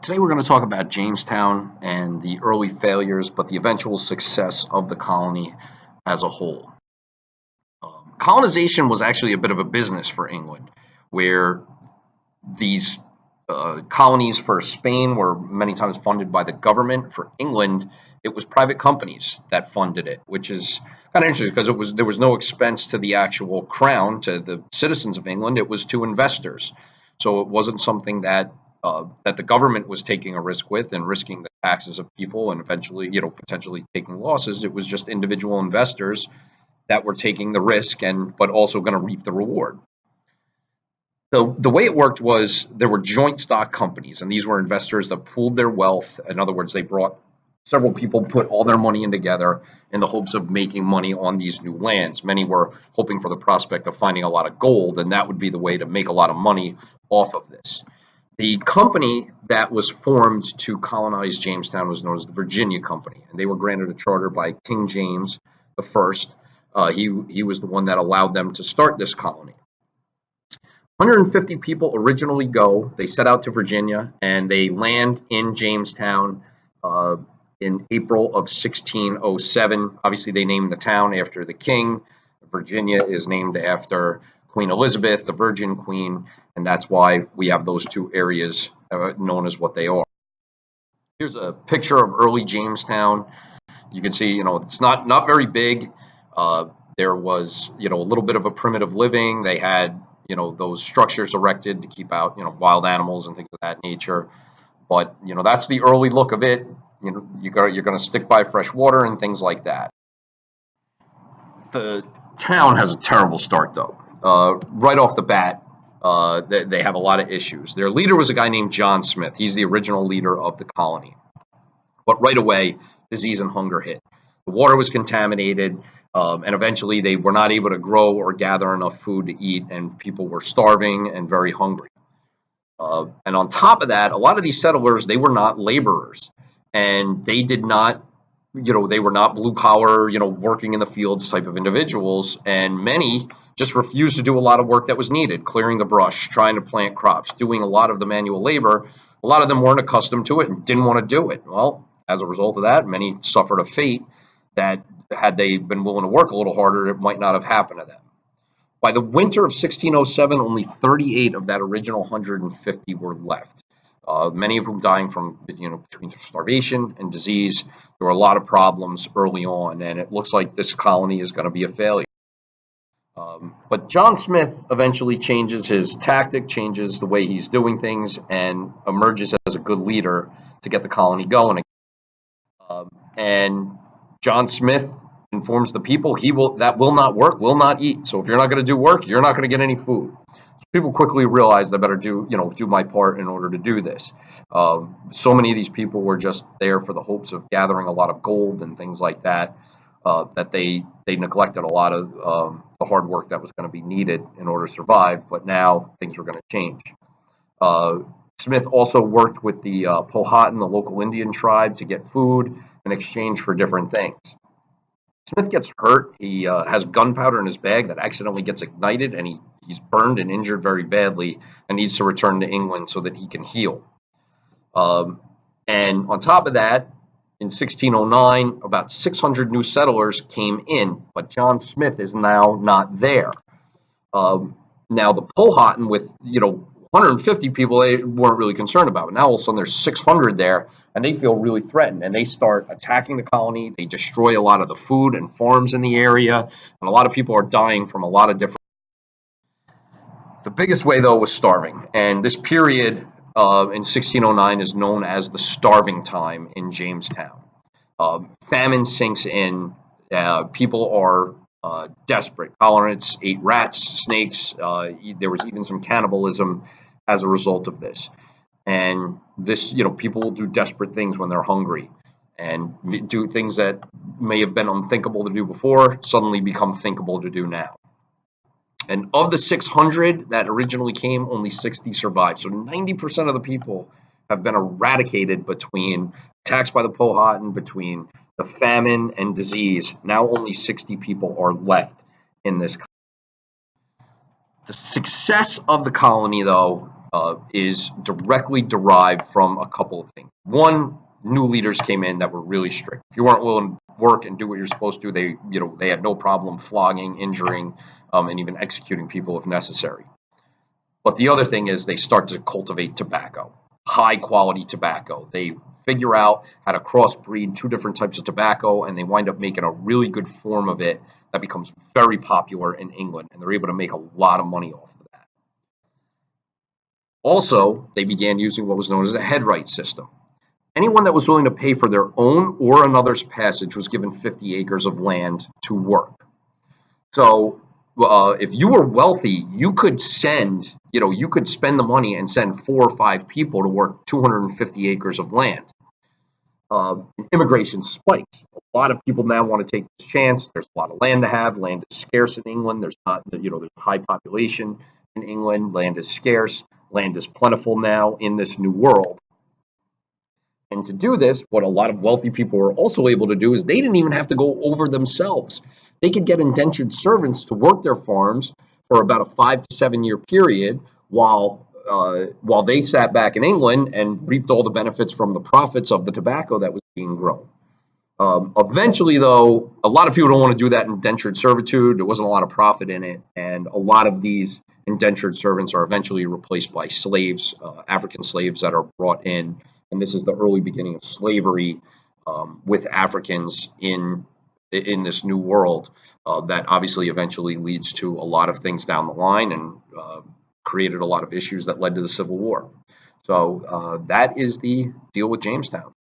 Today we're going to talk about Jamestown and the early failures, but the eventual success of the colony as a whole. Colonization was actually a bit of a business for England, where these colonies for Spain were many times funded by the government. For England, it was private companies that funded it, which is kind of interesting because there was no expense to the actual crown, to the citizens of England. It was to investors, so it wasn't something that the government was taking a risk with and risking the taxes of people and eventually, potentially taking losses. It was just individual investors that were taking the risk and but also going to reap the reward. The way it worked was there were joint stock companies, and these were investors that pooled their wealth. In other words, they brought several people, put all their money in together in the hopes of making money on these new lands. Many were hoping for the prospect of finding a lot of gold, and that would be the way to make a lot of money off of this. The company that was formed to colonize Jamestown was known as the Virginia Company, and they were granted a charter by King James the First. He was the one that allowed them to start this colony. 150 people originally go. They set out to Virginia, and they land in Jamestown in April of 1607. Obviously, they named the town after the king. Virginia is named after Queen Elizabeth, the Virgin Queen, and that's why we have those two areas known as what they are. Here's a picture of early Jamestown. You can see, it's not very big. There was, a little bit of a primitive living. They had, those structures erected to keep out, wild animals and things of that nature. But, that's the early look of it. You're going to stick by fresh water and things like that. The town has a terrible start, though. Right off the bat, they have a lot of issues. Their leader was a guy named John Smith. He's the original leader of the colony. But right away, disease and hunger hit. The water was contaminated, and eventually they were not able to grow or gather enough food to eat, and people were starving and very hungry. And on top of that, a lot of these settlers, they were not laborers, and they did not, they were not blue collar, working in the fields type of individuals, and many just refused to do a lot of work that was needed, clearing the brush, trying to plant crops, doing a lot of the manual labor. A lot of them weren't accustomed to it and didn't want to do it. Well, as a result of that, many suffered a fate that had they been willing to work a little harder, it might not have happened to them. By the winter of 1607, only 38 of that original 150 were left. Many of them dying from, between starvation and disease. There were a lot of problems early on, and it looks like this colony is going to be a failure. But John Smith eventually changes his tactic, changes the way he's doing things, and emerges as a good leader to get the colony going. And John Smith informs the people that will not work, will not eat. So if you're not going to do work, you're not going to get any food. People quickly realized I better do my part in order to do this. So many of these people were just there for the hopes of gathering a lot of gold and things like that, that they neglected a lot of the hard work that was going to be needed in order to survive. But now things were going to change. Smith also worked with the Powhatan, the local Indian tribe, to get food in exchange for different things. Smith gets hurt. He has gunpowder in his bag that accidentally gets ignited, and he's burned and injured very badly and needs to return to England so that he can heal. And on top of that, in 1609, about 600 new settlers came in, but John Smith is now not there. Now the Powhatan, with 150 people, they weren't really concerned about it. Now all of a sudden there's 600 there, and they feel really threatened, and they start attacking the colony. They destroy a lot of the food and farms in the area, and a lot of people are dying from a lot of different. The biggest way, though, was starving, and this period in 1609 is known as the starving time in Jamestown. Famine sinks in. People are desperate. Colonists ate rats, snakes. There was even some cannibalism as a result of this. And this, people will do desperate things when they're hungry, and do things that may have been unthinkable to do before, suddenly become thinkable to do now. And of the 600 that originally came, only 60 survived. So 90% of the people have been eradicated between attacks by the Powhatan, between the famine and disease. Now only 60 people are left in this. The success of the colony, though, is directly derived from a couple of things. One, new leaders came in that were really strict. If you weren't willing to work and do what you're supposed to, they had no problem flogging, injuring, and even executing people if necessary. But the other thing is they start to cultivate tobacco, high quality tobacco. They figure out how to crossbreed two different types of tobacco, and they wind up making a really good form of it that becomes very popular in England, and they're able to make a lot of money off of that. Also, they began using what was known as a headright system. Anyone that was willing to pay for their own or another's passage was given 50 acres of land to work. So if you were wealthy, you could you could spend the money and send 4 or 5 people to work 250 acres of land. Immigration spikes. A lot of people now want to take this chance. There's a lot of land to have. Land is scarce in England. There's not, there's a high population in England. Land is scarce. Land is plentiful now in this new world. And to do this, what a lot of wealthy people were also able to do is they didn't even have to go over themselves. They could get indentured servants to work their farms for about a 5 to 7 year period while they sat back in England and reaped all the benefits from the profits of the tobacco that was being grown. Eventually, though, a lot of people don't want to do that indentured servitude. There wasn't a lot of profit in it, and a lot of these indentured servants are eventually replaced by slaves, African slaves that are brought in, and this is the early beginning of slavery with Africans in this new world. That obviously eventually leads to a lot of things down the line and created a lot of issues that led to the Civil War. So that is the deal with Jamestown.